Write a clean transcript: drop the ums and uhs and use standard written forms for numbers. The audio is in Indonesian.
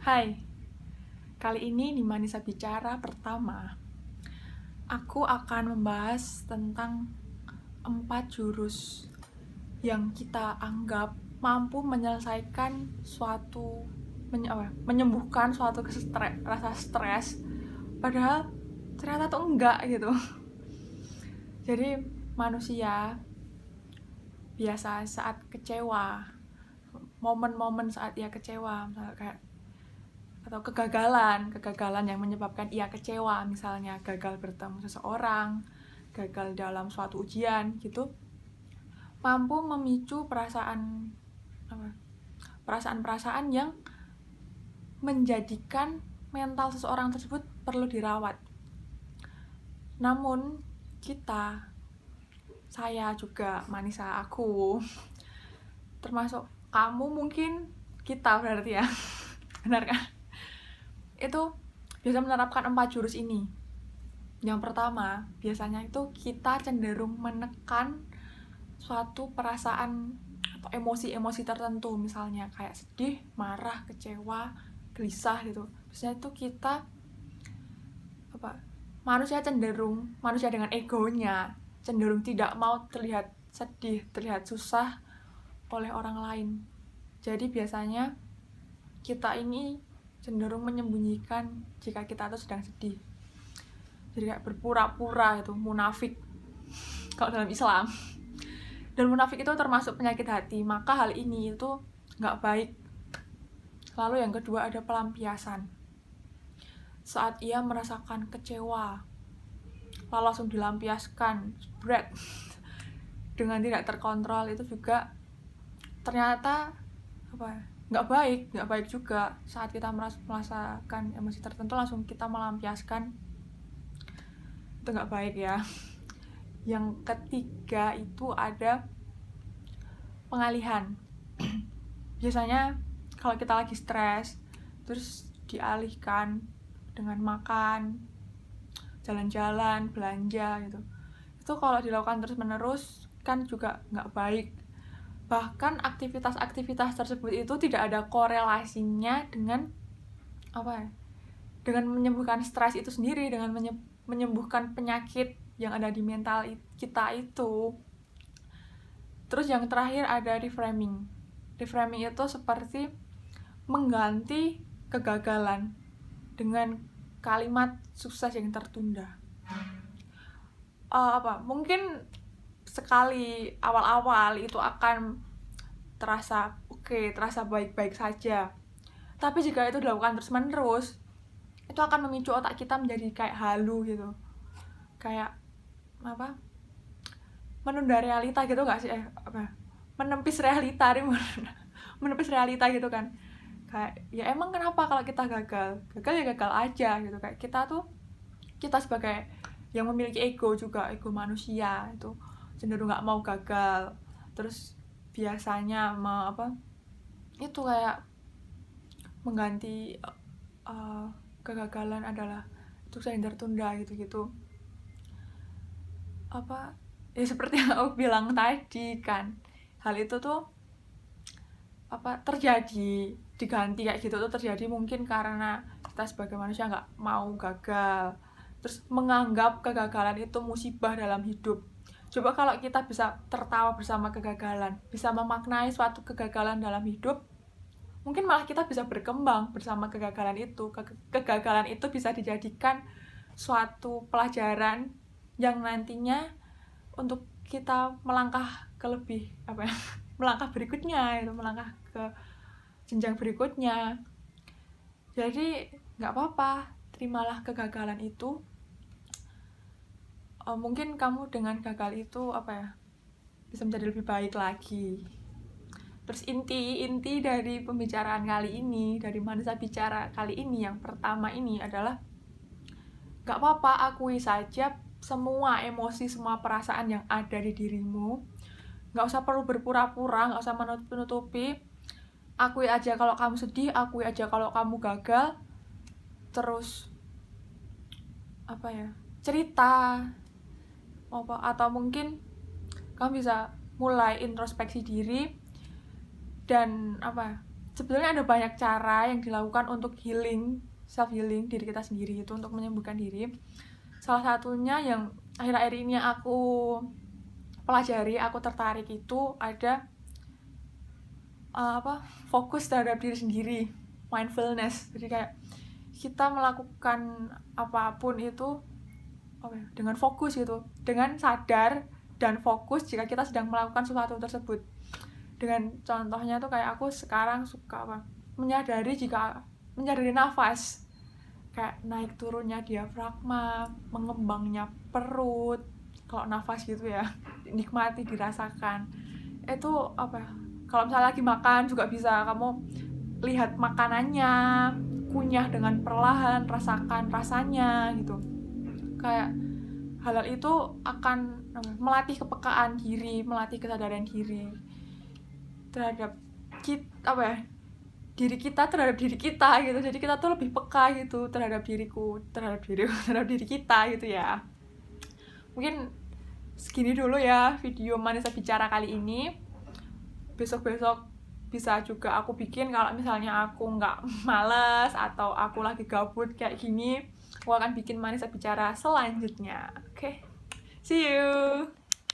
Hai, kali ini di Manisa Bicara pertama, aku akan membahas tentang 4 jurus yang kita anggap mampu menyelesaikan menyembuhkan suatu rasa stres, padahal ternyata tuh enggak gitu. Jadi manusia biasa saat kecewa, momen-momen saat ia kecewa, misalnya kayak atau kegagalan yang menyebabkan ia kecewa, misalnya gagal bertemu seseorang, gagal dalam suatu ujian gitu, mampu memicu perasaan-perasaan yang menjadikan mental seseorang tersebut perlu dirawat. Namun saya juga, Manisa, aku, termasuk kamu mungkin, kita berarti ya, benar kan? Itu biasa menerapkan 4 jurus ini. Yang pertama, biasanya itu kita cenderung menekan suatu perasaan atau emosi-emosi tertentu, misalnya kayak sedih, marah, kecewa, gelisah gitu. Biasanya itu kita manusia dengan egonya cenderung tidak mau terlihat sedih, terlihat susah oleh orang lain. Jadi biasanya kita ini cenderung menyembunyikan jika kita tuh sedang sedih. Jadi kayak berpura-pura itu, munafik kalau dalam Islam. Dan munafik itu termasuk penyakit hati, maka hal ini itu nggak baik. Lalu yang kedua ada pelampiasan. Saat ia merasakan kecewa, lalu langsung dilampiaskan, spread dengan tidak terkontrol, itu juga ternyata nggak baik juga. Saat kita merasakan emosi tertentu langsung kita melampiaskan, itu nggak baik ya. Yang ketiga itu ada pengalihan. Biasanya kalau kita lagi stres, terus dialihkan dengan makan, jalan-jalan, belanja gitu. Itu kalau dilakukan terus-menerus kan juga nggak baik. Bahkan aktivitas-aktivitas tersebut itu tidak ada korelasinya dengan dengan menyembuhkan stres itu sendiri, dengan menyembuhkan penyakit yang ada di mental kita itu. Terus yang terakhir ada reframing. Reframing itu seperti mengganti kegagalan dengan kalimat sukses yang tertunda. Mungkin sekali awal-awal itu akan terasa terasa baik-baik saja. Tapi jika itu dilakukan terus-menerus, itu akan memicu otak kita menjadi kayak halu gitu. Kayak menunda realita gitu nggak sih? Menepis realita, menepis realita gitu kan. Kayak ya emang kenapa kalau kita gagal ya gagal aja gitu. Kayak kita sebagai yang memiliki ego juga, ego manusia itu cenderung nggak mau gagal. Terus biasanya itu kayak mengganti kegagalan adalah sukses yang tertunda gitu. Ya seperti yang aku bilang tadi kan, hal itu tuh terjadi, diganti kayak gitu tuh terjadi mungkin karena kita sebagai manusia nggak mau gagal, terus menganggap kegagalan itu musibah dalam hidup. Coba kalau kita bisa tertawa bersama kegagalan, bisa memaknai suatu kegagalan dalam hidup, mungkin malah kita bisa berkembang bersama kegagalan itu. Kegagalan itu bisa dijadikan suatu pelajaran yang nantinya untuk kita melangkah ke melangkah berikutnya, melangkah ke jenjang berikutnya. Jadi nggak apa-apa, terimalah kegagalan itu. Mungkin kamu dengan gagal itu bisa menjadi lebih baik lagi. Terus inti dari pembicaraan kali ini, dari Manisa Bicara kali ini, yang pertama ini adalah gak apa-apa, akui saja semua emosi, semua perasaan yang ada di dirimu. Gak usah perlu berpura-pura, gak usah menutupi. Akui aja kalau kamu sedih, akui aja kalau kamu gagal. Terus cerita, atau mungkin kamu bisa mulai introspeksi diri dan sebetulnya ada banyak cara yang dilakukan untuk healing, self healing diri kita sendiri itu, untuk menyembuhkan diri. Salah satunya yang akhir-akhir ini aku pelajari, aku tertarik, itu ada fokus terhadap diri sendiri, mindfulness. Jadi kayak kita melakukan apapun itu dengan fokus gitu, dengan sadar dan fokus jika kita sedang melakukan sesuatu tersebut. Dengan contohnya tuh kayak aku sekarang suka menyadari nafas, kayak naik turunnya diafragma, mengembangnya perut kalau nafas gitu ya, nikmati, dirasakan. Itu kalau misalnya lagi makan juga bisa kamu lihat makanannya, kunyah dengan perlahan, rasakan rasanya gitu. Kayak hal itu akan melatih kepekaan diri, melatih kesadaran diri terhadap diri kita terhadap diri kita gitu. Jadi kita tuh lebih peka gitu terhadap diriku, terhadap diri kita gitu ya. Mungkin segini dulu ya video Manisa Bicara kali ini. Besok-besok bisa juga aku bikin kalau misalnya aku nggak males atau aku lagi gabut kayak gini. Aku akan bikin Manisa Bicara selanjutnya. Oke, see you.